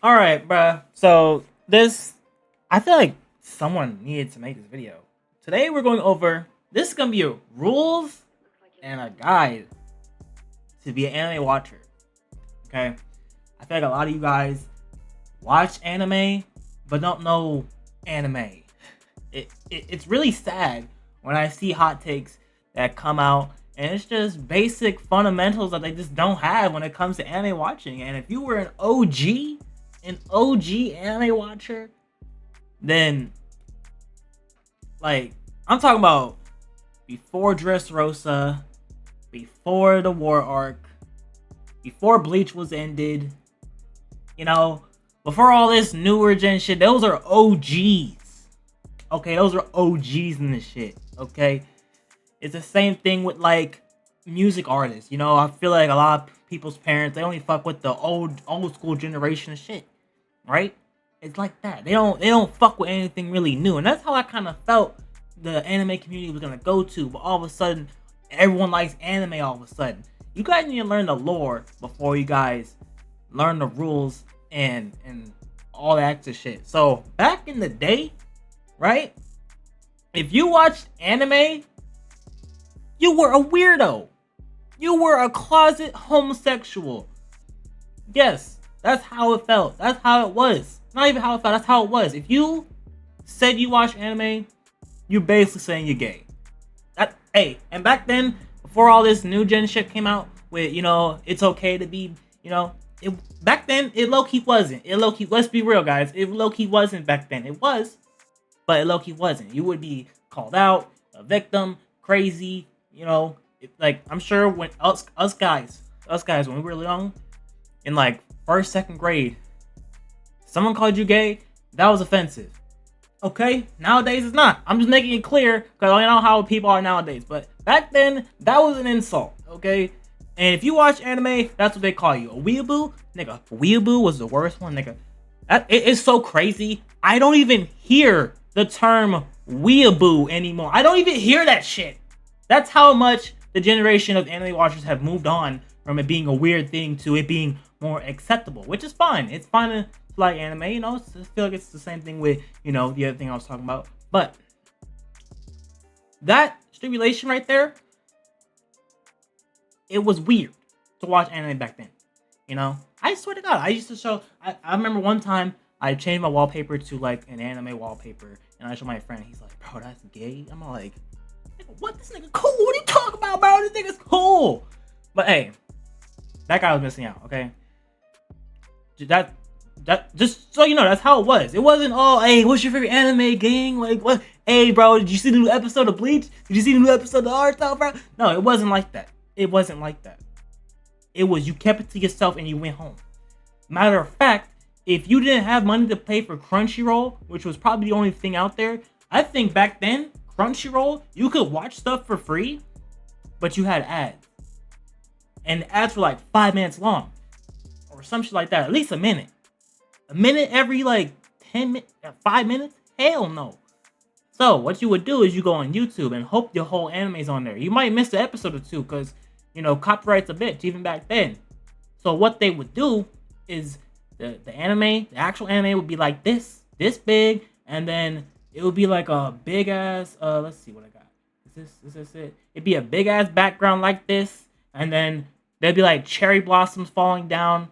All right, bruh. So I feel like someone needed to make this video. Today we're going over. This is gonna be a rules and a guide to be an anime watcher. Okay, I feel like a lot of you guys watch anime but don't know anime. It's really sad when I see hot takes that come out and it's just basic fundamentals that they just don't have when it comes to anime watching. And if you were an OG anime watcher, then like I'm talking about before Dressrosa, before the War Arc, before Bleach was ended, you know, before all this newer gen shit, those are OGs. Okay, those are OGs in this shit. Okay, it's the same thing with like music artists. You know, I feel like a lot of people's parents, they only fuck with the old school generation of shit, right? It's like that. They don't fuck with anything really new, and that's how I kind of felt the anime community was gonna go to. But all of a sudden, everyone likes anime. All of a sudden, you guys need to learn the lore before you guys learn the rules and all that extra shit. So back in the day, right? If you watched anime, you were a weirdo. You were a closet homosexual. Yes, that's how it felt. That's how it was. Not even how it felt, that's how it was. If you said you watch anime, you're basically saying you're gay. Hey, and back then, before all this new gen shit came out with, you know, it's okay to be, you know, back then, it low-key wasn't. Let's be real, guys. It low-key wasn't back then. It was, but it low-key wasn't. You would be called out, a victim, crazy, you know. Like, I'm sure when us guys, when we were young, in like first, second grade, someone called you gay, that was offensive. Okay? Nowadays it's not. I'm just making it clear because I know how people are nowadays. But back then, that was an insult. Okay? And if you watch anime, that's what they call you. A weeaboo? Nigga, weeaboo was the worst one, nigga. It is so crazy. I don't even hear the term weeaboo anymore. I don't even hear that shit. That's how much the generation of anime watchers have moved on from it being a weird thing to it being more acceptable, which is fine. It's fine to like anime, you know. I feel like it's the same thing with, you know, the other thing I was talking about. But that stimulation right there, it was weird to watch anime back then. You know, I swear to God, I used to show. I remember one time I changed my wallpaper to like an anime wallpaper, and I showed my friend. He's like, "Bro, that's gay." I'm all like, "What? This nigga cool? What are you talking about, bro? This nigga's cool." But hey, that guy was missing out. Okay, that just so you know, that's how it was. It wasn't all, "Hey, what's your favorite anime, gang? Like, what? Hey, bro, did you see the new episode of Bleach? Did you see the new episode of Naruto, bro?" No, it wasn't like that. It wasn't like that. It was, you kept it to yourself and you went home. Matter of fact, if you didn't have money to pay for Crunchyroll, which was probably the only thing out there, I think back then, Crunchyroll, you could watch stuff for free, but you had ads. And the ads were like 5 minutes long. Or some shit like that. At least a minute. A minute every like 10 minutes, 5 minutes? Hell no. So what you would do is you go on YouTube and hope your whole anime's on there. You might miss an episode or two because, you know, copyright's a bitch even back then. So what they would do is the anime, the actual anime would be like this big, and then it would be like a big ass, let's see what I got. Is this it? It'd be a big ass background like this, and then there'd be like cherry blossoms falling down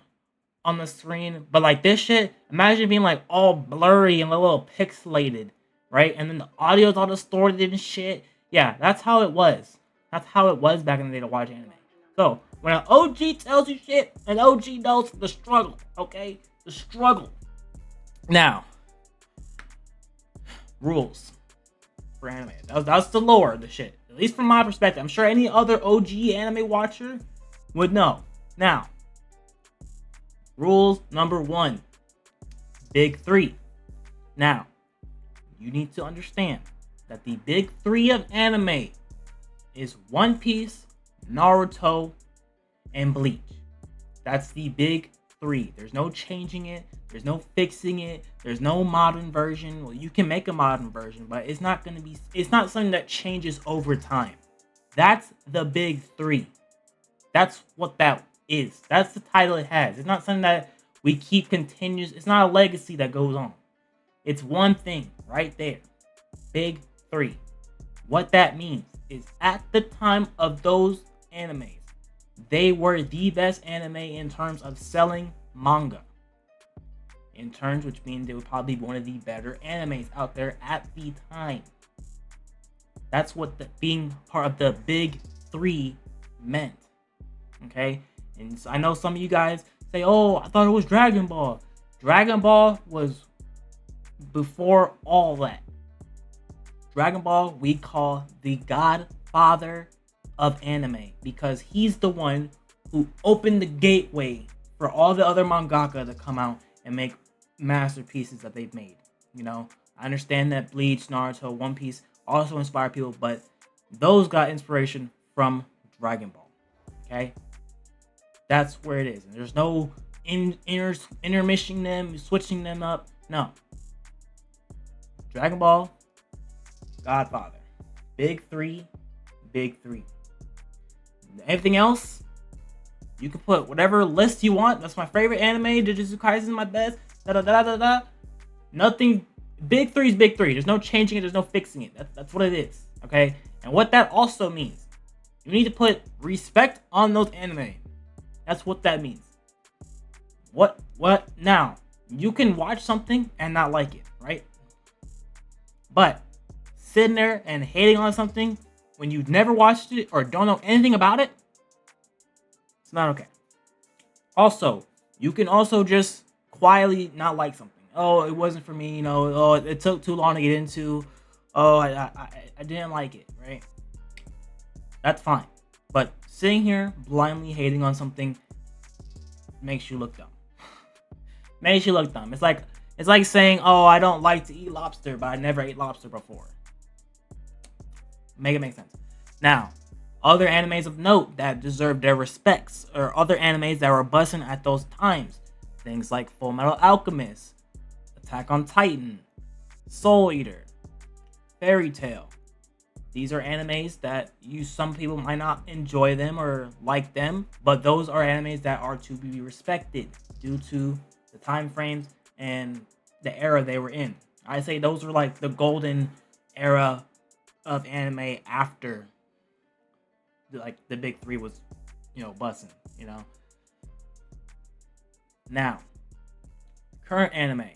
on the screen. But like this shit, imagine being like all blurry and a little pixelated, right? And then the audio's all distorted and shit. Yeah, that's how it was. That's how it was back in the day to watch anime. So, when an OG tells you shit, an OG knows the struggle, okay? The struggle. Now, rules for anime. That's the lore of the shit. At least from my perspective. I'm sure any other OG anime watcher would know. Now, rules number 1. Big 3. Now, you need to understand that the big 3 of anime is One Piece, Naruto, and Bleach. That's the big 3. There's no changing it. There's no fixing it. There's no modern version. Well, you can make a modern version, but it's not something that changes over time. That's the big 3. That's what that is. That's the title it has. It's not something that we keep continuous. It's not a legacy that goes on. It's one thing right there. Big 3. What that means is at the time of those animes, they were the best anime in terms of selling manga. In terms, which means they would probably be one of the better animes out there at the time. That's what being part of the big 3 meant. Okay? And so I know some of you guys say, oh, I thought it was Dragon Ball. Dragon Ball was before all that. Dragon Ball we call the godfather of anime because he's the one who opened the gateway for all the other mangaka to come out and make masterpieces that they've made. You know, I understand that Bleach, Naruto, One Piece also inspire people, but those got inspiration from Dragon Ball. Okay, that's where it is. And there's no intermishing them, switching them up. No. Dragon Ball, Godfather. Big 3, big 3. Everything else, you can put whatever list you want. That's my favorite anime. Jujutsu Kaisen is my best. Da da da da da. Nothing. Big 3 is big 3. There's no changing it. There's no fixing it. That's what it is. Okay. And what that also means, you need to put respect on those anime. That's what that means. What now? You can watch something and not like it, right? But sitting there and hating on something when you've never watched it or don't know anything about it, it's not okay. Also, you can also just quietly not like something. Oh, it wasn't for me, you know. Oh, it took too long to get into. Oh, I didn't like it, right? That's fine. But sitting here blindly hating on something makes you look dumb. Makes you look dumb. It's like saying, oh, I don't like to eat lobster, but I never ate lobster before. Make it make sense. Now, other animes of note that deserve their respects, or other animes that were busting at those times. Things like Full Metal Alchemist, Attack on Titan, Soul Eater, Fairy Tail. These are animes that some people might not enjoy them or like them, but those are animes that are to be respected due to the time frames and the era they were in. I say those are like the golden era of anime after the big 3 was, busting, Now, current anime.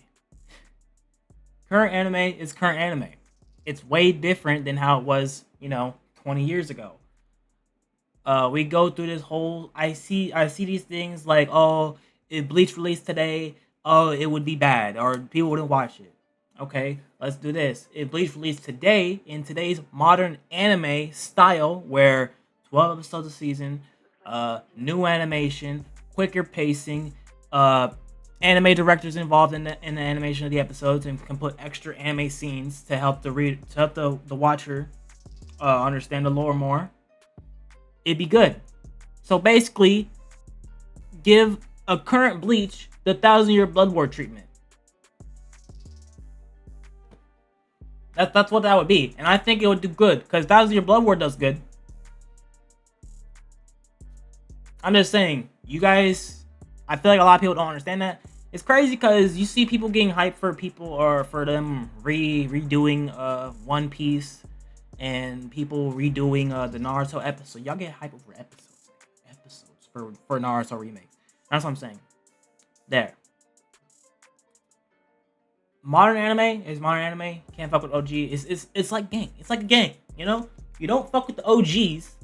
Current anime is current anime. It's way different than how it was, 20 years ago. We go through this whole, I see these things like, oh, if Bleach released today, oh, it would be bad, or people wouldn't watch it. Okay, let's do this. If Bleach released today, in today's modern anime style, where 12 episodes a season, new animation, quicker pacing, anime directors involved in the animation of the episodes and can put extra anime scenes to help the watcher understand the lore more, it'd be good. So basically, give a current Bleach the 1,000-year Blood War treatment. That's what that would be, and I think it would do good because 1,000-year Blood War does good. I'm just saying, you guys. I feel like a lot of people don't understand that. It's crazy because you see people getting hyped for people or for them redoing One Piece and people redoing the Naruto episode. Y'all get hyped over episodes for Naruto remakes. That's what I'm saying. There. Modern anime is modern anime. Can't fuck with OG. It's like gang. It's like a gang. You don't fuck with the OGs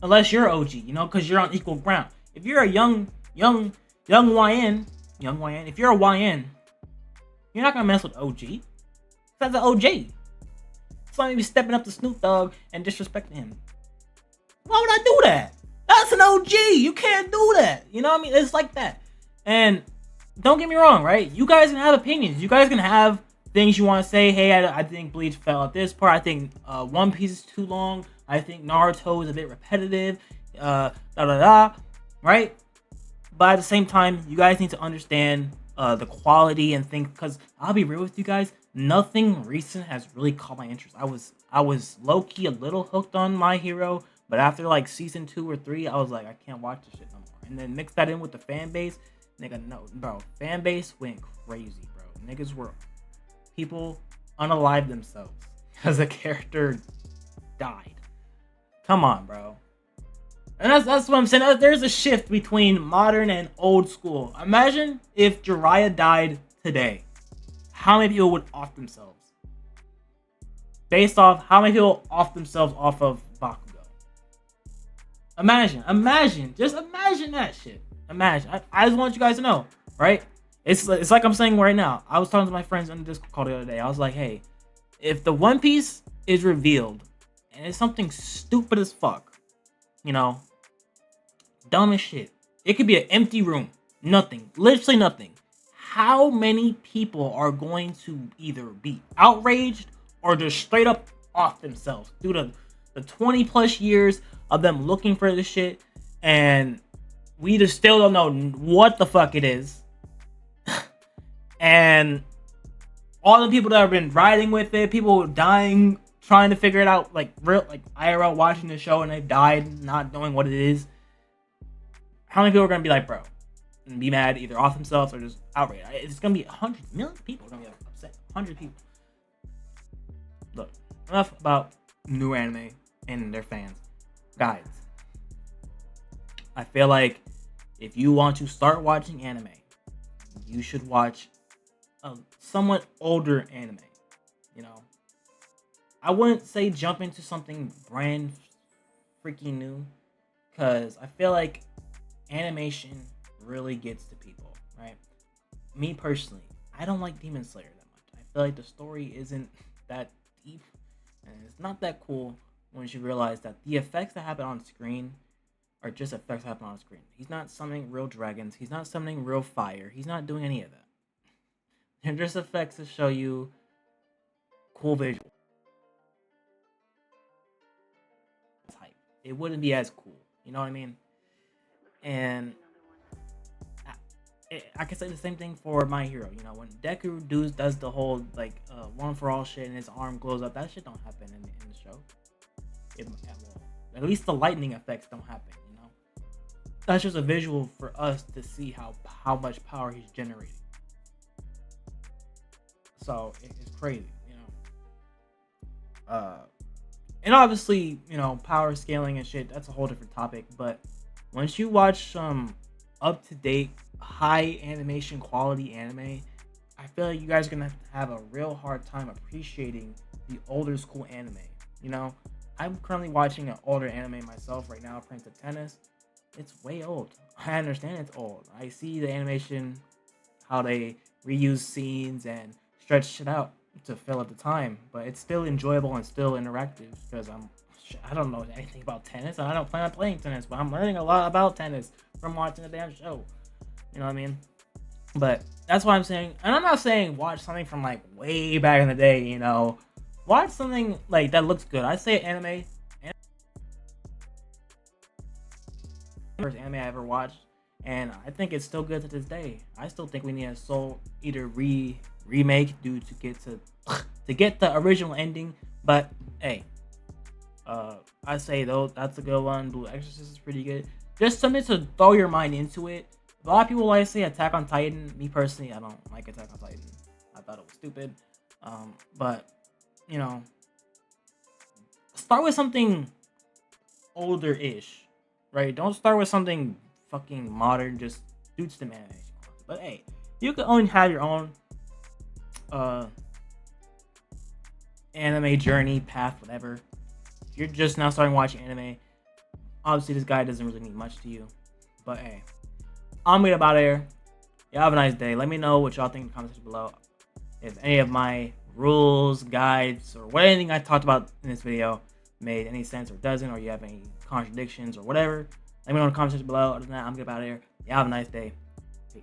unless you're OG. Because you're on equal ground. If you're a young YN, if you're a YN, you're not gonna mess with OG. That's an OG. It's like maybe stepping up to Snoop Dogg and disrespecting him. Why would I do that? That's an OG. You can't do that. You know what I mean? It's like that. And don't get me wrong, right? You guys can have opinions. You guys can have things you want to say. Hey, I think Bleach fell at this part. I think One Piece is too long. I think Naruto is a bit repetitive. Right? but at the same time, you guys need to understand the quality and think. Because I'll be real with you guys, nothing recent has really caught my interest. I was low key a little hooked on My Hero, but after like season 2 or 3, I was like, I can't watch this shit no more. And then mix that in with the fan base, nigga, no, bro, fan base went crazy, bro. Niggas were people unalive themselves because a character died. Come on, bro. And that's what I'm saying. There's a shift between modern and old school. Imagine if Jiraiya died today. How many people would off themselves? Based off how many people off themselves off of Bakugo? Just imagine that shit. Imagine. I just want you guys to know, right? It's like I'm saying right now. I was talking to my friends on the Discord call the other day. I was like, hey, if the One Piece is revealed and it's something stupid as fuck, you know, dumb as shit. It could be an empty room. Nothing. Literally nothing. How many people are going to either be outraged or just straight up off themselves due to the 20 plus years of them looking for this shit, and we just still don't know what the fuck it is. And all the people that have been riding with it, people dying trying to figure it out, like real, like IRL watching the show and they died not knowing what it is. How many people are gonna be like, bro, and be mad either off themselves or just outraged? It's gonna be 100 million people are gonna be upset. 100 people. Look, enough about new anime and their fans, guys. I feel like if you want to start watching anime, you should watch a somewhat older anime. You know, I wouldn't say jump into something brand freaking new, because I feel like animation really gets to people, right? Me personally, I don't like Demon Slayer that much. I feel like the story isn't that deep, and it's not that cool once you realize that the effects that happen on screen are just effects that happen on screen. He's not summoning real dragons. He's not summoning real fire. He's not doing any of that. They're just effects to show you cool visuals. It wouldn't be as cool. You know what I mean? And I can say the same thing for My Hero. You know, when Deku does the whole like one for all shit and his arm glows up, that shit don't happen in the show. At least the lightning effects don't happen. You know, that's just a visual for us to see how much power he's generating. So it's crazy, you know. And obviously, you know, power scaling and shit, that's a whole different topic. But once you watch some up-to-date, high animation quality anime, I feel like you guys are gonna have a real hard time appreciating the older school anime. You know, I'm currently watching an older anime myself right now, Prince of Tennis. It's way old. I understand it's old. I see the animation, how they reuse scenes and stretch shit out to fill up the time, but it's still enjoyable and still interactive because I don't know anything about tennis and I don't plan on playing tennis, but I'm learning a lot about tennis from watching the damn show. You know what I mean? But that's what I'm saying. And I'm not saying watch something from like way back in the day, you know. Watch something like that looks good. I say anime. First anime I ever watched, and I think it's still good to this day. I still think we need a Soul Eater remake due to get the original ending. But hey, I say though that's a good one. Blue Exorcist is pretty good. Just something to throw your mind into it. A lot of people like to say Attack on Titan. Me personally, I don't like Attack on Titan. I thought it was stupid. But you know, start with something older-ish, right? Don't start with something fucking modern. Just do some animation. But hey, you can only have your own anime journey, path, whatever. If you're just now starting watching anime, obviously this guy doesn't really mean much to you. But hey, I'm gonna get out of here. Y'all have a nice day. Let me know what y'all think in the comments below. If any of my rules, guides, or anything I talked about in this video made any sense or doesn't, or you have any contradictions or whatever, let me know in the comments below. Other than that, I'm gonna get out of here. Y'all have a nice day. Peace.